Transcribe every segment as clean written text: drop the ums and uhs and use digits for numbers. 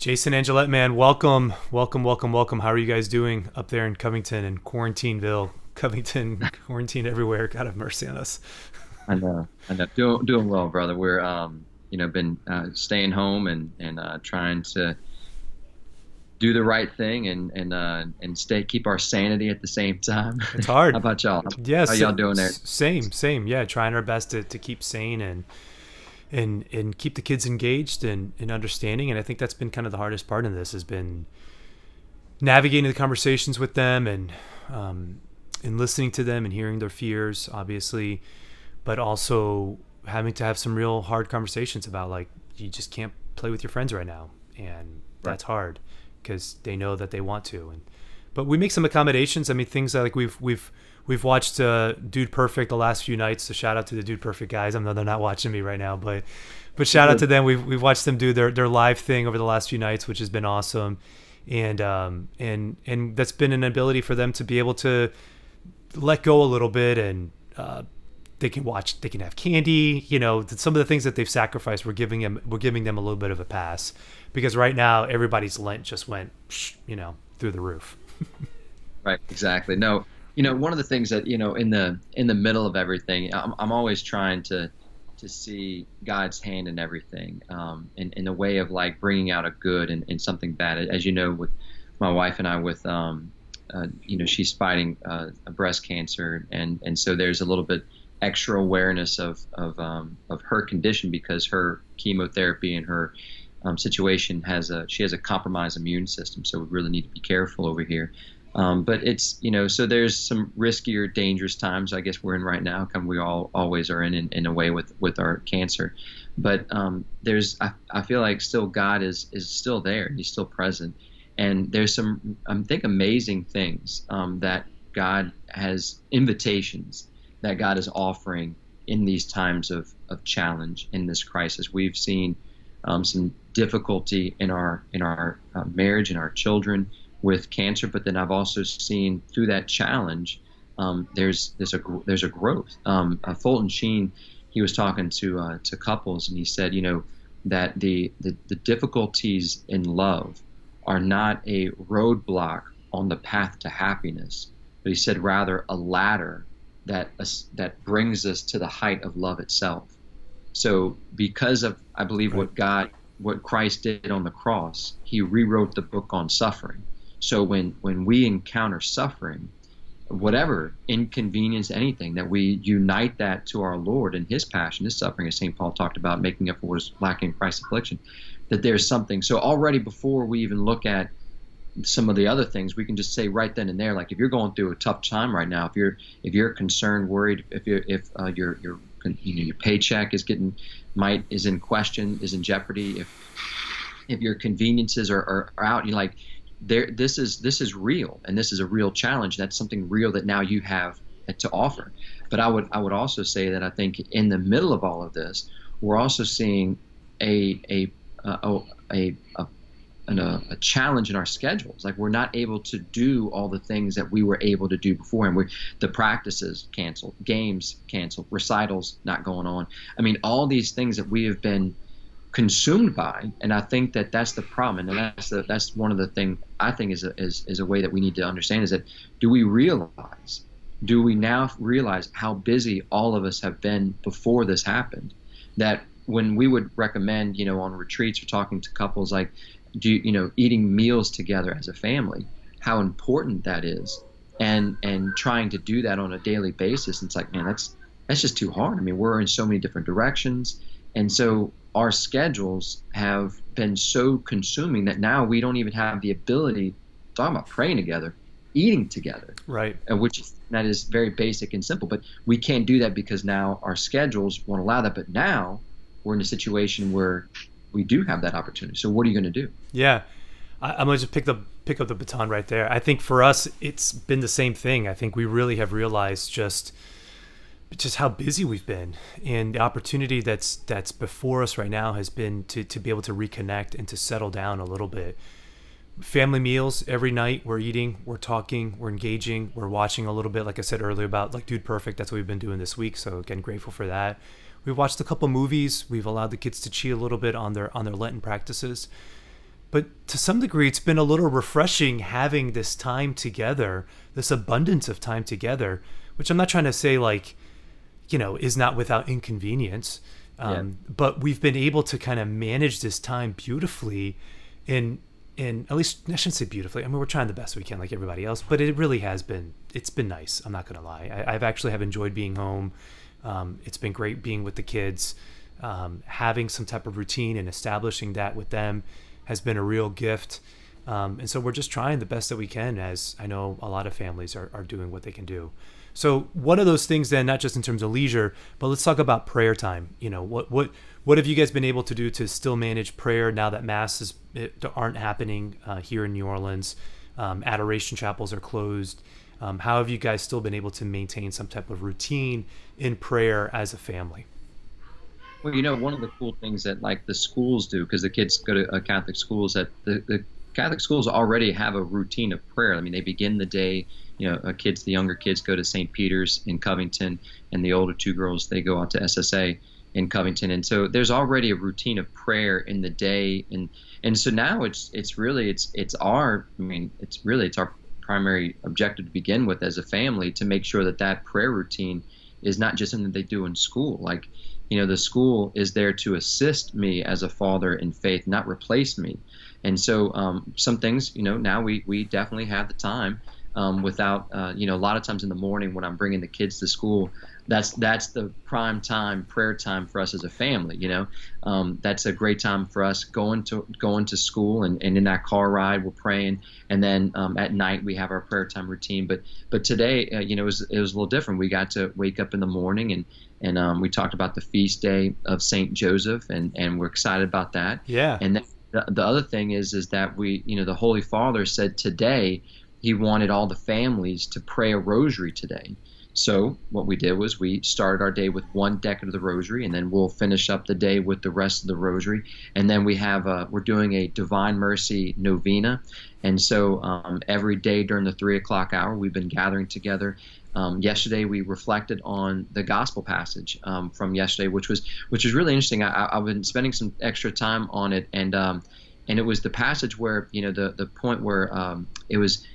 Jason Angelette, man, welcome, welcome, welcome, welcome. How are you guys doing up there in Covington and Quarantineville? Covington, quarantine everywhere. God have mercy on us. I know. Doing well, brother. We're been staying home and trying to do the right thing and stay keep our sanity at the same time. It's How hard. about y'all? How Yes, y'all doing there? same. Yeah, trying our best to keep sane and keep the kids engaged and understanding. And I think that's been kind of the hardest part of this has been navigating the conversations with them and listening to them and hearing their fears, obviously, but also having to have some real hard conversations about like you just can't play with your friends right now, and Right. that's hard because they know that they want to. And but we make some accommodations. I mean, things that like we've watched Dude Perfect the last few nights. So shout out to the Dude Perfect guys. I know they're not watching me right now, but shout out to them. We've watched them do their live thing over the last few nights, which has been awesome. And that's been an ability for them to be able to let go a little bit and they can watch, they can have candy, some of the things that they've sacrificed. We're giving them a little bit of a pass because right now everybody's Lent just went through the roof. Right, exactly. No, one of the things that in the middle of everything, I'm always trying to see God's hand in everything, in a way of like bringing out a good and something bad. As you know, with my wife and I, with she's fighting a breast cancer, and so there's a little bit extra awareness of her condition because her chemotherapy and her situation she has a compromised immune system, so we really need to be careful over here. But it's, so there's some riskier, dangerous times I guess we're in right now, come we all always are in a way with our cancer. But I feel like still God is still there. He's still present. And there's some, I think, amazing things that God has, invitations that God is offering in these times of challenge, in this crisis. We've seen some difficulty in our marriage and our children with cancer, but then I've also seen through that challenge, there's a growth. Fulton Sheen, he was talking to couples, and he said, that the difficulties in love are not a roadblock on the path to happiness, but he said rather a ladder that brings us to the height of love itself. So because of, I believe, Right. what Christ did on the cross, he rewrote the book on suffering. So when we encounter suffering, whatever inconvenience, anything, that we unite that to our Lord and his passion, his suffering, as St. Paul talked about, making up for what is lacking in Christ's affliction, that there's something. So already before we even look at some of the other things, we can just say right then and there, like if you're going through a tough time right now, if you're concerned, worried, if your paycheck is in question, is in jeopardy, if your conveniences are out, you're like, this is real, and this is a real challenge. That's something real that now you have to offer. But I would also say that I think in the middle of all of this, we're also seeing a challenge in our schedules. Like we're not able to do all the things that we were able to do before, and the practices canceled, games canceled, recitals not going on. I mean, all these things that we have been consumed by, and I think that that's the problem, and that's one of the things I think is a way that we need to understand, is that do we now realize how busy all of us have been before this happened, that when we would recommend, on retreats or talking to couples, like eating meals together as a family, how important that is, and trying to do that on a daily basis. It's like, man, that's just too hard. I mean, we're in so many different directions, and so our schedules have been so consuming that now we don't even have the ability, talking about praying together, eating together, Right. that is very basic and simple. But we can't do that because now our schedules won't allow that. But now we're in a situation where we do have that opportunity. So what are you going to do? Yeah. I'm gonna just pick up the baton right there. I think for us, it's been the same thing. I think we really have realized just how busy we've been, and the opportunity that's before us right now has been to be able to reconnect and to settle down a little bit. Family meals every night. We're eating, we're talking, we're engaging, we're watching a little bit. Like I said earlier about like Dude Perfect, that's what we've been doing this week. So again, grateful for that. We've watched a couple movies. We've allowed the kids to cheat a little bit on their Lenten practices. but to some degree, it's been a little refreshing having this time together, this abundance of time together, which I'm not trying to say like, is not without inconvenience. Yeah. But we've been able to kind of manage this time beautifully in at least, I shouldn't say beautifully. I mean, we're trying the best we can like everybody else, but it really has been, it's been nice. I'm not going to lie. I've actually have enjoyed being home. It's been great being with the kids. Having some type of routine and establishing that with them has been a real gift. And so we're just trying the best that we can, as I know a lot of families are doing what they can do. So one of those things then, not just in terms of leisure, but let's talk about prayer time. What have you guys been able to do to still manage prayer now that masses aren't happening here in New Orleans? Adoration chapels are closed. How have you guys still been able to maintain some type of routine in prayer as a family? Well, one of the cool things that like the schools do, because the kids go to Catholic schools, that the Catholic schools already have a routine of prayer. I mean, they begin the day, the younger kids go to St. Peter's in Covington, and the older two girls, they go out to SSA in Covington. And so there's already a routine of prayer in the day. And so now it's our primary objective to begin with as a family, to make sure that prayer routine is not just something they do in school. Like, the school is there to assist me as a father in faith, not replace me. And so some things, now we definitely have the time without, a lot of times in the morning when I'm bringing the kids to school, that's the prime time, prayer time for us as a family. That's a great time for us going to school, and in that car ride we're praying, and then at night we have our prayer time routine. But today, it was a little different. We got to wake up in the morning, and we talked about the feast day of Saint Joseph, and we're excited about that. Yeah. And then the other thing is that we, the Holy Father said today he wanted all the families to pray a rosary today. So what we did was we started our day with one decade of the rosary, and then we'll finish up the day with the rest of the rosary. And then we're doing a Divine Mercy novena. And so every day during the 3 o'clock hour, we've been gathering together. Yesterday we reflected on the gospel passage from yesterday, which was really interesting. I've been spending some extra time on it, and it was the passage where the point where it was,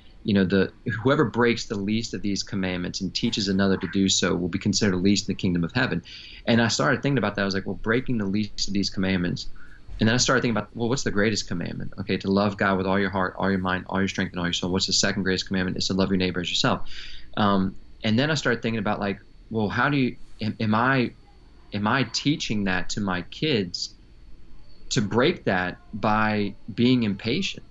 whoever breaks the least of these commandments and teaches another to do so will be considered least in the kingdom of heaven. And I started thinking about that. I was like, well, breaking the least of these commandments. And then I started thinking about, well, what's the greatest commandment? Okay, to love God with all your heart, all your mind, all your strength, and all your soul. What's the second greatest commandment? It's to love your neighbor as yourself. And then I started thinking about, like, well, how do am I teaching that to my kids, to break that by being impatient?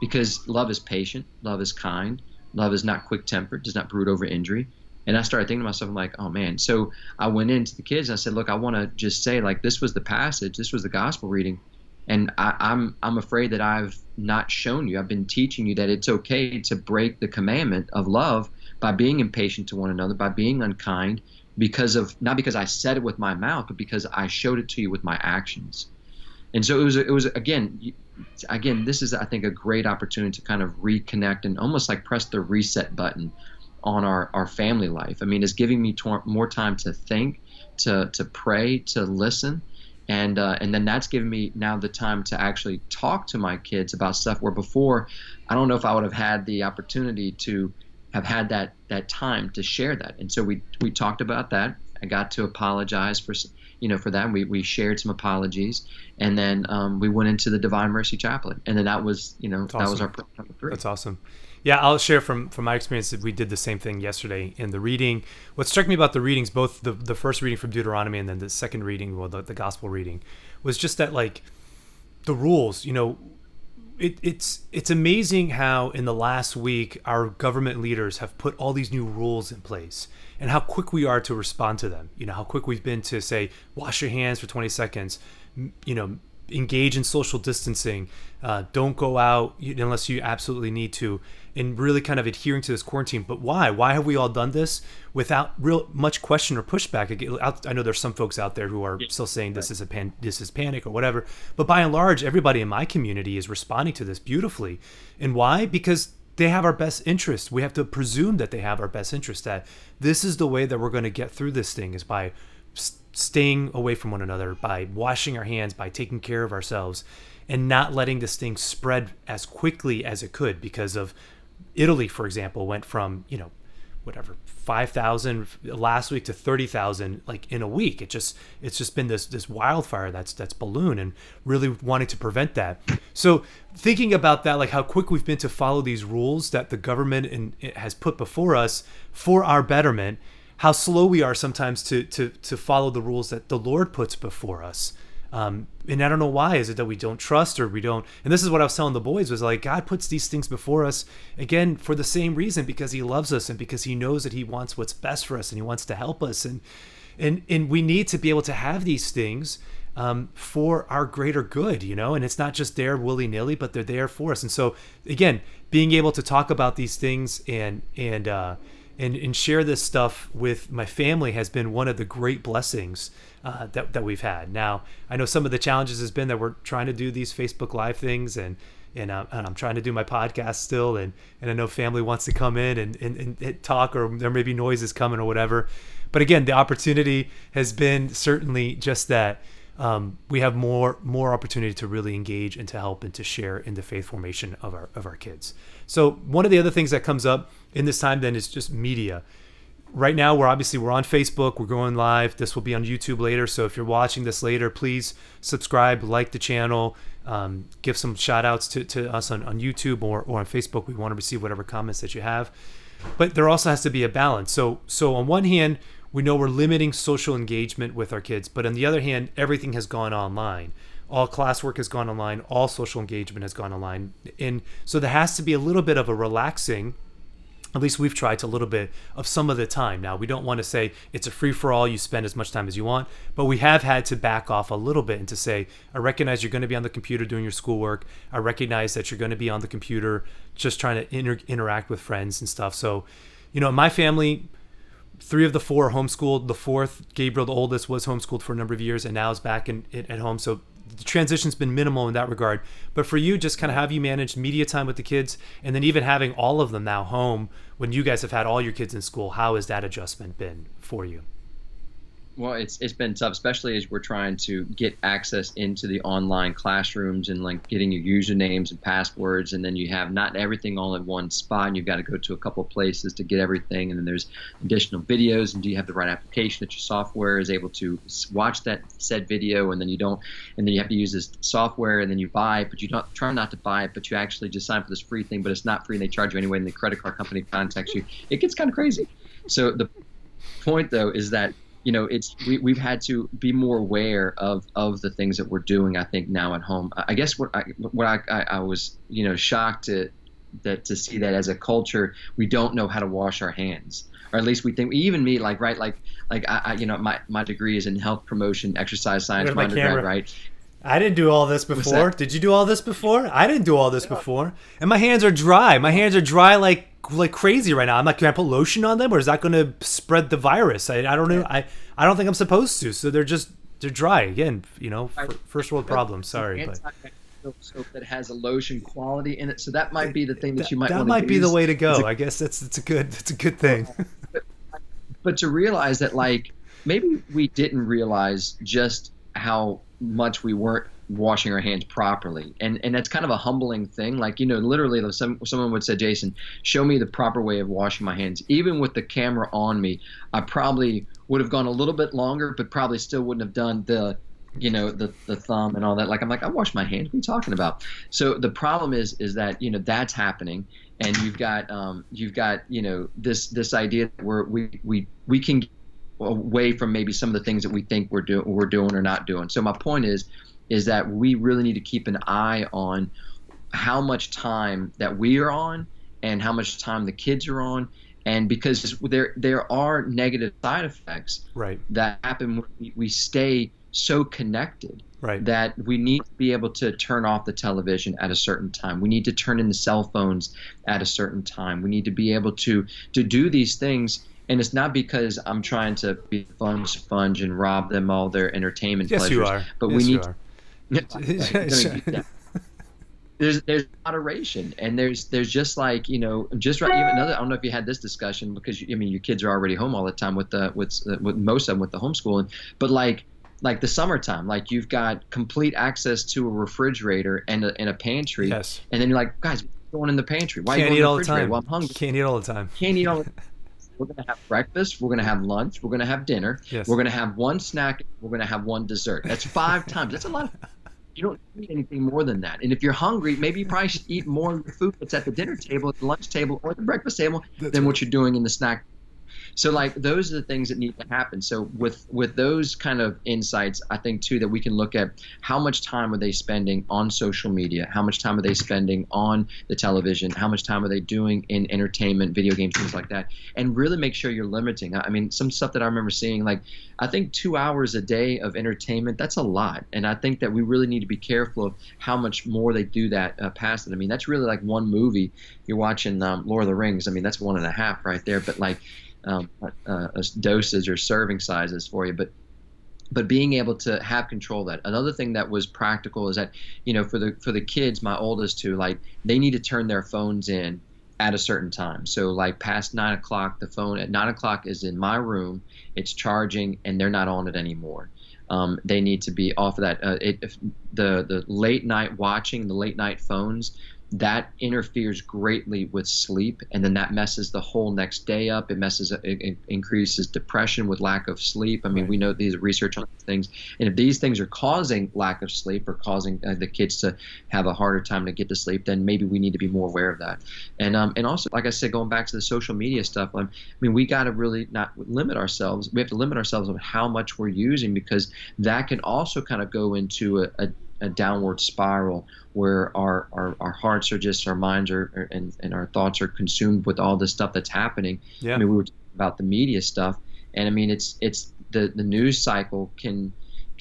Because love is patient, love is kind, love is not quick-tempered, does not brood over injury. And I started thinking to myself, I'm like, oh man. So I went into the kids and I said, look, I want to just say, like, this was the passage, this was the gospel reading, and I'm afraid that I've not shown you. I've been teaching you that it's okay to break the commandment of love by being impatient to one another, by being unkind, not because I said it with my mouth, but because I showed it to you with my actions. And so it was again, this is, I think, a great opportunity to kind of reconnect and almost like press the reset button on our family life. I mean, it's giving me more time to think, to pray, to listen. And then that's given me now the time to actually talk to my kids about stuff where before, I don't know if I would have had the opportunity to have had that time to share that. And so we talked about that. I got to apologize for that. We shared some apologies, and then we went into the Divine Mercy Chaplet, and then that was awesome. That was our number 3. That's awesome. Yeah, I'll share from my experience that we did the same thing yesterday in the reading. What struck me about the readings, both the first reading from Deuteronomy and then the second reading, well, the gospel reading, was just that, like, the rules. It's amazing how in the last week our government leaders have put all these new rules in place, and how quick we are to respond to them. How quick we've been to say, wash your hands for 20 seconds, engage in social distancing, don't go out unless you absolutely need to, and really kind of adhering to this quarantine. But why? Why have we all done this without real much question or pushback? I know there's some folks out there who are still saying this is this is panic or whatever, but by and large, everybody in my community is responding to this beautifully. And why? Because they have our best interest. We have to presume that they have our best interest, that this is the way that we're going to get through this thing, is by staying away from one another, by washing our hands, by taking care of ourselves. and not letting this thing spread as quickly as it could, because of Italy, for example, went from, whatever, 5,000 last week to 30,000 like in a week. It's just been this wildfire that's ballooned, and really wanting to prevent that. So thinking about that, like how quick we've been to follow these rules that the government has put before us for our betterment, how slow we are sometimes to follow the rules that the Lord puts before us. And I don't know why. Is it that we don't trust, or we don't? And this is what I was telling the boys, was like, God puts these things before us, again, for the same reason, because he loves us and because he knows that he wants what's best for us and he wants to help us. And we need to be able to have these things for our greater good, and it's not just there willy-nilly, but they're there for us. And so, again, being able to talk about these things and share this stuff with my family has been one of the great blessings that we've had. Now, I know some of the challenges has been that we're trying to do these Facebook Live things, and I'm trying to do my podcast still, and I know family wants to come in and talk, or there may be noises coming or whatever. But again, the opportunity has been certainly just that. We have more opportunity to really engage and to help and to share in the faith formation of our kids. So one of the other things that comes up in this time then is just media. Right now, we're on Facebook. We're going live. This will be on YouTube later. So if you're watching this later, please subscribe, like the channel, give some shout outs to us on YouTube or on Facebook. We want to receive whatever comments that you have. But there also has to be a balance. So on one hand, we know we're limiting social engagement with our kids, but on the other hand, everything has gone online. All classwork has gone online. All social engagement has gone online. And so there has to be a little bit of a relaxing, at least we've tried to, a little bit of some of the time. Now, we don't want to say it's a free-for-all, you spend as much time as you want, but we have had to back off a little bit and to say, I recognize you're going to be on the computer doing your schoolwork. I recognize that you're going to be on the computer just trying to interact with friends and stuff. So, in my family, 3 of the 4 are homeschooled. The 4th, Gabriel, the oldest, was homeschooled for a number of years and now is back at home. So the transition's been minimal in that regard. But for you, just kind of have you managed media time with the kids, and then even having all of them now home when you guys have had all your kids in school, how has that adjustment been for you? Well, it's been tough, especially as we're trying to get access into the online classrooms and like getting your usernames and passwords, and then you have not everything all in one spot, and you've got to go to a couple of places to get everything, and then there's additional videos, and do you have the right application that your software is able to watch that said video, and then you don't, and then you have to use this software, and then you buy it, but you don't try not to buy it, but you actually just sign for this free thing, but it's not free, and they charge you anyway, and the credit card company contacts you. It gets kind of crazy. So the point though is that we've had to be more aware of the things that we're doing, I think, now at home. I guess what I was shocked to see that as a culture we don't know how to wash our hands, or at least we think, even me, like my degree is in health promotion, exercise science, my undergrad, right? I didn't do all this before. Did you do all this before? I didn't do all this before. And my hands are dry. My hands are dry like crazy right now. I'm like, can I put lotion on them, or is that going to spread the virus? I don't know. I don't think I'm supposed to. So they're dry again. First world problem. Sorry, but soap that has a lotion quality in it. So that might be the thing that you might. That might be the way to go. I guess it's a good thing. But to realize that, like, maybe we didn't realize just how much we weren't washing our hands properly, and that's kind of a humbling thing. Like, literally someone would say, Jason, show me the proper way of washing my hands. Even with the camera on me, I probably would have gone a little bit longer, but probably still wouldn't have done the thumb and all that. Like, I'm like, I wash my hands. What are you talking about? So the problem is that that's happening, and you've got this idea where we can get away from maybe some of the things that we think we're doing or not doing. So my point is that we really need to keep an eye on how much time that we are on and how much time the kids are on, and because there are negative side effects that happen when we stay so connected, that we need to be able to turn off the television at a certain time. We need to turn in the cell phones at a certain time. We need to be able to do these things. And it's not because I'm trying to be a sponge and rob them all their entertainment pleasures. You are. But we need there's moderation, and there's just like, just right. Even another, I don't know if you had this discussion, because your kids are already home all the time with most of them with the homeschooling. But like, like the summertime, like you've got complete access to a refrigerator and a pantry, Yes. and then you're like, guys, what's going in the pantry? Why are you Can't going eat in the all the refrigerator? time. Well, I'm hungry. Can't eat all the time. Can't eat all. We're going to have breakfast. We're going to have lunch. We're going to have dinner. Yes. We're going to have one snack. We're going to have one dessert. That's 5 times. That's a lot. You don't eat anything more than that. And if you're hungry, maybe you probably should eat more of the food that's at the dinner table, at the lunch table, or the breakfast table than what you're doing in the snack. So like those are the things that need to happen. So with those kind of insights, I think too that we can look at how much time are they spending on social media, how much time are they spending on the television, how much time are they doing in entertainment, video games, things like that, and really make sure you're limiting. I mean, some stuff that I remember seeing, like I think 2 hours a day of entertainment, that's a lot, and I think that we really need to be careful of how much more they do that past it. I mean, that's really like one movie. You're watching Lord of the Rings. I mean, that's 1.5 right there, but like. Doses or serving sizes for you, but being able to have control of that. Another thing that was practical is that, you know, for the kids, my oldest two, like they need to turn their phones in at a certain time. So like past 9 o'clock, the phone at 9 o'clock is in my room, it's charging, and they're not on it anymore. They need to be off of that. If the late night watching, the late night phones, that interferes greatly with sleep, and then that messes the whole next day up. It increases depression with lack of sleep. I mean, we know these research on these things, and if these things are causing lack of sleep or causing the kids to have a harder time to get to sleep, then maybe we need to be more aware of that. And also, like I said, going back to the social media stuff, I mean, we got to really not limit ourselves. We have to limit ourselves on how much we're using, because that can also kind of go into a downward spiral where our hearts are just, our minds are, and our thoughts are consumed with all this stuff that's happening. Yeah. I mean, we were talking about the media stuff, and I mean, it's the news cycle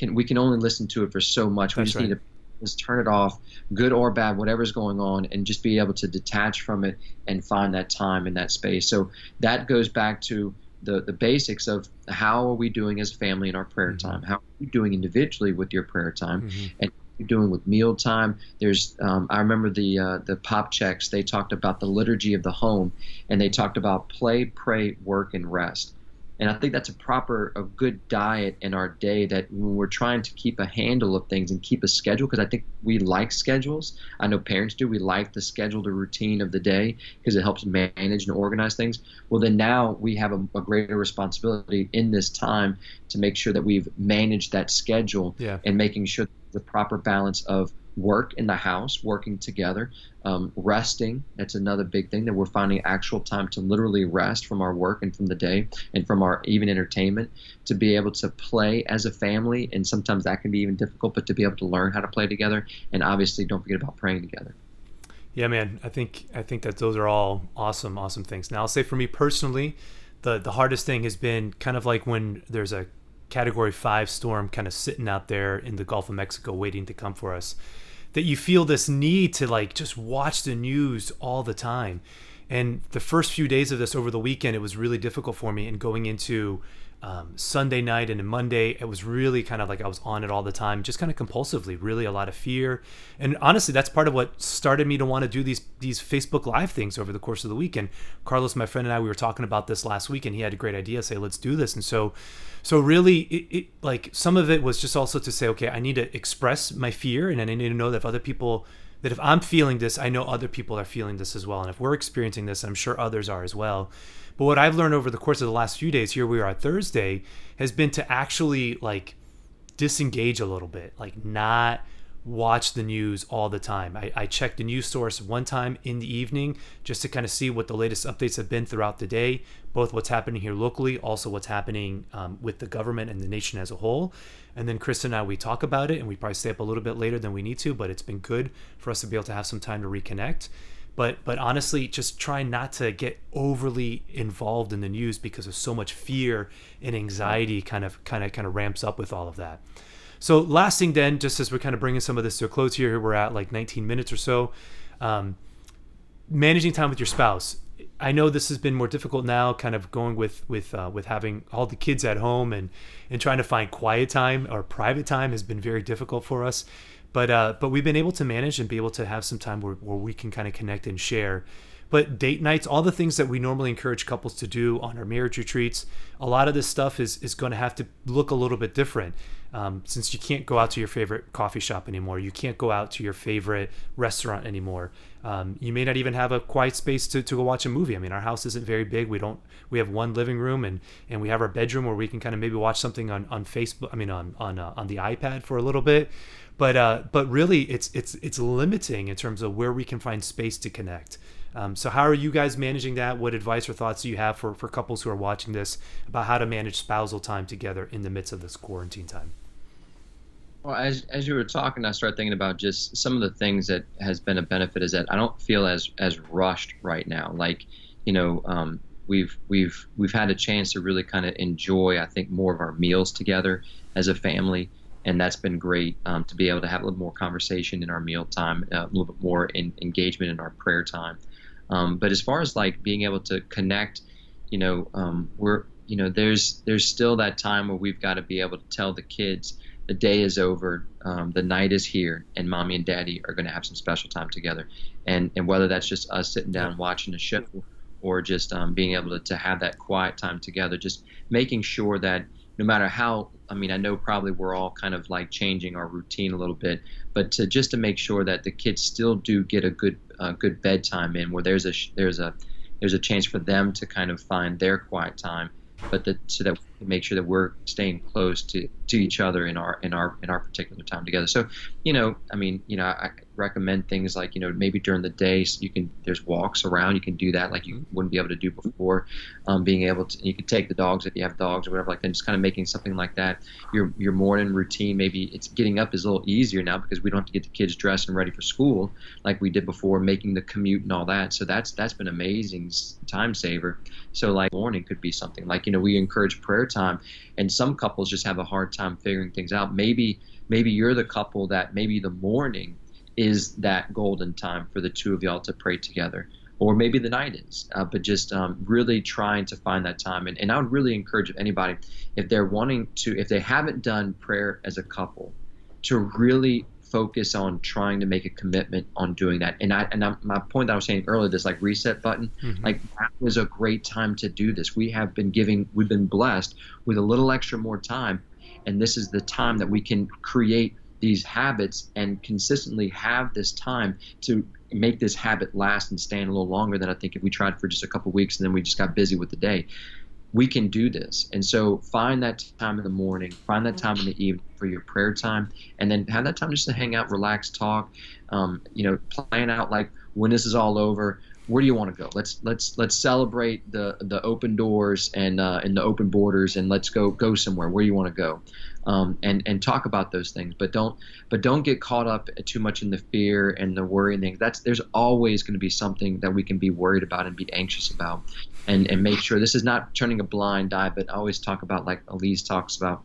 we can only listen to it for so much. We That's just right. need to just turn it off, good or bad, whatever's going on, and just be able to detach from it and find that time in that space. So that goes back to the basics of how are we doing as a family in our prayer time? How are you doing individually with your prayer time? And doing with meal time. There's I remember the pop checks, they talked about the liturgy of the home, and they talked about play, pray, work, and rest. And I think that's a good diet in our day, that when we're trying to keep a handle of things and keep a schedule, because I think we like schedules. I know parents do. We like the schedule, the routine of the day, because it helps manage and organize things. Well, then now we have a greater responsibility in this time to make sure that we've managed that schedule, and making sure the proper balance of work in the house, working together, resting. That's another big thing, that we're finding actual time to literally rest from our work and from the day and from our even entertainment, to be able to play as a family. And sometimes that can be even difficult, but to be able to learn how to play together. And obviously don't forget about praying together. Yeah, man, I think that those are all awesome things. Now, I'll say for me personally, the hardest thing has been kind of like when there's a Category 5 storm kind of sitting out there in the Gulf of Mexico waiting to come for us, that you feel this need to like just watch the news all the time. And the first few days of this over the weekend, it was really difficult for me. And going into Sunday night and Monday, it was really kind of like I was on it all the time, just kind of compulsively, really a lot of fear. And honestly, that's part of what started me to want to do these Facebook Live things over the course of the weekend. Carlos, my friend, and I, we were talking about this last week, and he had a great idea, say, let's do this. And so really, it like some of it was just also to say, okay, I need to express my fear, and I need to know that if other people, that if I'm feeling this, I know other people are feeling this as well. And if we're experiencing this, I'm sure others are as well. But what I've learned over the course of the last few days, here we are at Thursday, has been to actually like disengage a little bit, like not watch the news all the time. I check the news source one time in the evening just to kind of see what the latest updates have been throughout the day, both what's happening here locally, also what's happening with the government and the nation as a whole. And then Chris and I, we talk about it, and we probably stay up a little bit later than we need to, but it's been good for us to be able to have some time to reconnect. But honestly, just try not to get overly involved in the news, because of so much fear and anxiety kind of ramps up with all of that. So last thing then, just as we're kind of bringing some of this to a close here, we're at like 19 minutes or so, managing time with your spouse. I know this has been more difficult now, kind of going with having all the kids at home and trying to find quiet time or private time has been very difficult for us. But we've been able to manage and be able to have some time where we can kind of connect and share. But date nights, all the things that we normally encourage couples to do on our marriage retreats, a lot of this stuff is going to have to look a little bit different. Since you can't go out to your favorite coffee shop anymore, you can't go out to your favorite restaurant anymore. You may not even have a quiet space to go watch a movie. I mean, our house isn't very big. We have one living room, and we have our bedroom where we can kind of maybe watch something on Facebook. I mean, on the iPad for a little bit. But really, it's limiting in terms of where we can find space to connect. So how are you guys managing that? What advice or thoughts do you have for couples who are watching this about how to manage spousal time together in the midst of this quarantine time? Well, as you were talking, I started thinking about just some of the things that has been a benefit is that I don't feel as rushed right now. Like, we've had a chance to really kind of enjoy, I think, more of our meals together as a family, and that's been great to be able to have a little more conversation in our meal time, a little bit more engagement in our prayer time. But as far as like being able to connect, there's still that time where we've got to be able to tell the kids the day is over, the night is here, and mommy and daddy are going to have some special time together. And whether that's just us sitting down watching a show or just being able to have that quiet time together, just making sure that no matter how, I mean, I know probably we're all kind of like changing our routine a little bit, but to make sure that the kids still do get a good bedtime in, where there's a chance for them to kind of find their quiet time, but so that we can make sure that we're staying close to each other in our particular time together. So, I recommend things like, maybe during the day there's walks around, you can do that like you wouldn't be able to do before. Being able to, you can take the dogs if you have dogs or whatever like that, just kind of making something like that. Your morning routine, maybe it's getting up is a little easier now because we don't have to get the kids dressed and ready for school like we did before, making the commute and all that. So that's been amazing time saver. So like morning could be something like, we encourage prayer time, and some couples just have a hard time figuring things out. Maybe you're the couple that maybe the morning is that golden time for the two of y'all to pray together, or maybe the night is, but just really trying to find that time. And I would really encourage anybody, if they haven't done prayer as a couple, to really focus on trying to make a commitment on doing that. And my point that I was saying earlier, this like reset button, like that was a great time to do this. We've been blessed with a little extra more time. And this is the time that we can create these habits and consistently have this time to make this habit last and stand a little longer than I think if we tried for just a couple of weeks and then we just got busy with the day. We can do this. And so find that time in the morning, find that time in the evening for your prayer time, and then have that time just to hang out, relax, talk, plan out like when this is all over, where do you want to go? Let's celebrate the open doors and the open borders, and let's go somewhere. Where do you want to go? And talk about those things, but don't get caught up too much in the fear and the worry and things. There's always going to be something that we can be worried about and be anxious about, and make sure this is not turning a blind eye. But I always talk about, like Elise talks about,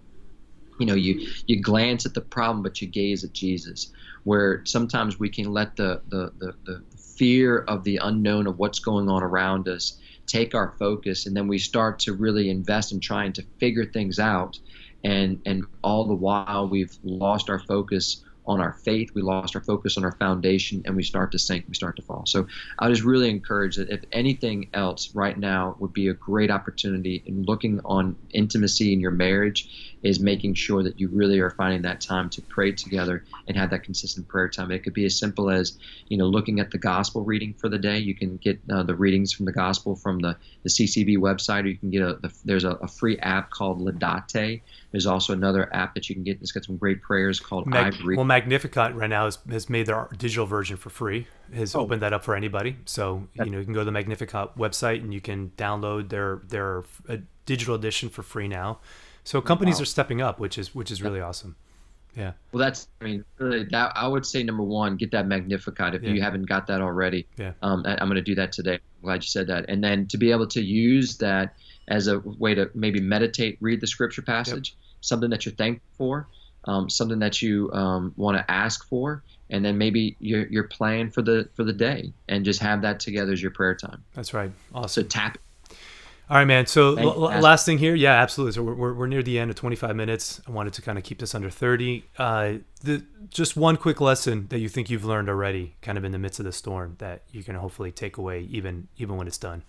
you glance at the problem, but you gaze at Jesus, where sometimes we can let the fear of the unknown of what's going on around us take our focus, and then we start to really invest in trying to figure things out. And all the while we've lost our focus on our faith, we lost our focus on our foundation, and we start to sink, we start to fall. So I just really encourage that if anything else right now would be a great opportunity in looking on intimacy in your marriage, is making sure that you really are finding that time to pray together and have that consistent prayer time. It could be as simple as, looking at the gospel reading for the day. You can get the readings from the gospel from the CCB website, or you can get there's a free app called Laudate. There's also another app that you can get that's got some great prayers called Ivory. Well, Magnificat right now has made their digital version for free, has opened that up for anybody. So, you can go to the Magnificat website and you can download their digital edition for free now. So companies are stepping up, which is really awesome. Yeah. Well, really, that I would say number one, get that Magnificat if you haven't got that already. Yeah. I'm going to do that today. I'm glad you said that. And then to be able to use that as a way to maybe meditate, read the scripture passage, something that you're thankful for, something that you want to ask for, and then maybe your plan for the day, and just have that together as your prayer time. That's right. Awesome. So tap. All right, man. So Thank you, Pastor. last thing here, yeah, absolutely. So we're near the end of 25 minutes. I wanted to kind of keep this under 30. Just one quick lesson that you think you've learned already, kind of in the midst of the storm, that you can hopefully take away, even when it's done.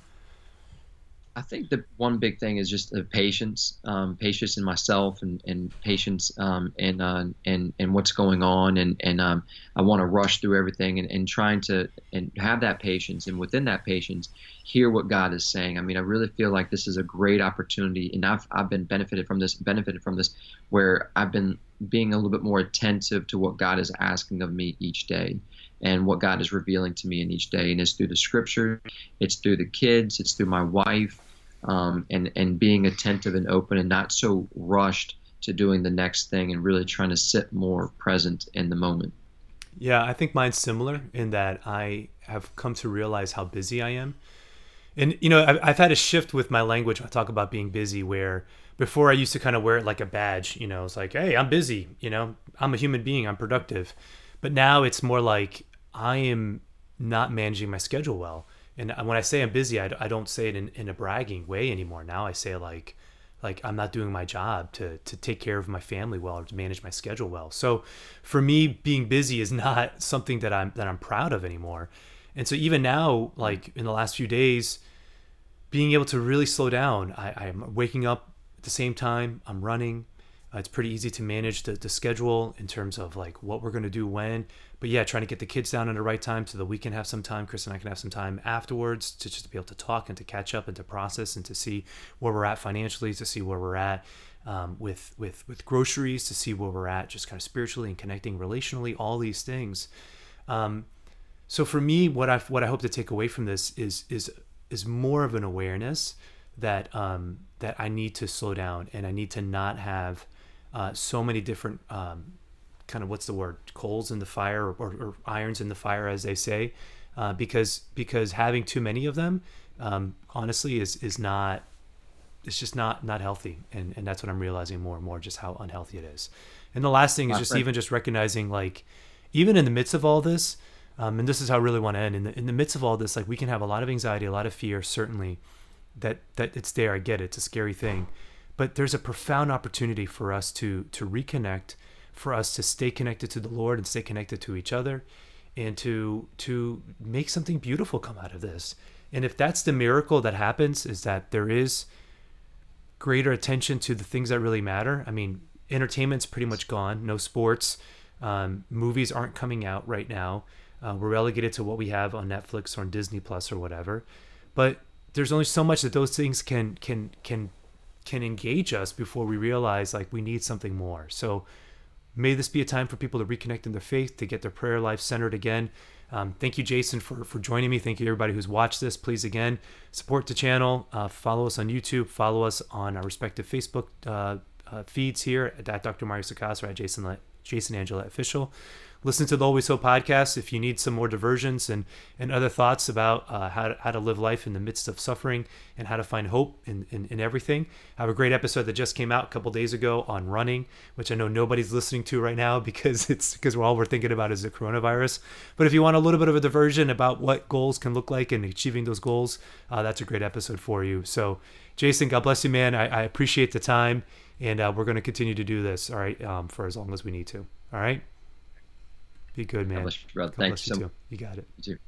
I think the one big thing is just the patience, patience in myself, and patience and what's going on, and I want to rush through everything, and trying to and have that patience, and within that patience, hear what God is saying. I mean, I really feel like this is a great opportunity, and I've been benefited from this, where I've been being a little bit more attentive to what God is asking of me each day, and what God is revealing to me in each day, and it's through the scripture, it's through the kids, it's through my wife, and being attentive and open, and not so rushed to doing the next thing, and really trying to sit more present in the moment. Yeah, I think mine's similar in that I have come to realize how busy I am. And, I've had a shift with my language when I talk about being busy, where before I used to kind of wear it like a badge. It's like, hey, I'm busy, I'm a human being, I'm productive. But now it's more like I am not managing my schedule well. And when I say I'm busy, I don't say it in a bragging way anymore. Now I say like I'm not doing my job to take care of my family well, or to manage my schedule well. So for me, being busy is not something that I'm proud of anymore. And so even now, like in the last few days, being able to really slow down, I'm waking up at the same time I'm running. It's pretty easy to manage the schedule in terms of like what we're going to do when. But yeah, trying to get the kids down at the right time so that we can have some time, Chris and I can have some time afterwards to just be able to talk and to catch up and to process and to see where we're at financially, to see where we're at with groceries, to see where we're at just kind of spiritually and connecting relationally, all these things. So for me, what I hope to take away from this is more of an awareness that that I need to slow down, and I need to not have so many different kind of, what's the word, coals in the fire, or irons in the fire, as they say, because having too many of them, honestly, is not, it's just not healthy, and that's what I'm realizing more and more, just how unhealthy it is. And the last thing is My just friend, even just recognizing, like, even in the midst of all this, and this is how I really want to end, in the midst of all this, like, we can have a lot of anxiety, a lot of fear, certainly, that it's there. I get it. It's a scary thing, but there's a profound opportunity for us to reconnect, for us to stay connected to the Lord and stay connected to each other, and to make something beautiful come out of this. And if that's the miracle that happens, is that there is greater attention to the things that really matter. I mean, entertainment's pretty much gone. No sports. Movies aren't coming out right now. We're relegated to what we have on Netflix or on Disney Plus or whatever. But there's only so much that those things can engage us before we realize, like, we need something more. So may this be a time for people to reconnect in their faith, to get their prayer life centered again. Thank you, Jason, for joining me. Thank you, everybody who's watched this. Please, again, support the channel. Follow us on YouTube. Follow us on our respective Facebook feeds here at Dr. Mario Sacasa or at Jason Angelette Official. Listen to the Always Hope podcast if you need some more diversions and other thoughts about how to live life in the midst of suffering, and how to find hope in everything. I have a great episode that just came out a couple days ago on running, which I know nobody's listening to right now because all we're thinking about is the coronavirus. But if you want a little bit of a diversion about what goals can look like and achieving those goals, that's a great episode for you. So, Jason, God bless you, man. I appreciate the time, and we're going to continue to do this, all right, for as long as we need to. All right? Be good, man. God bless you, brother. God Thanks bless you so too. You got it. much. You too.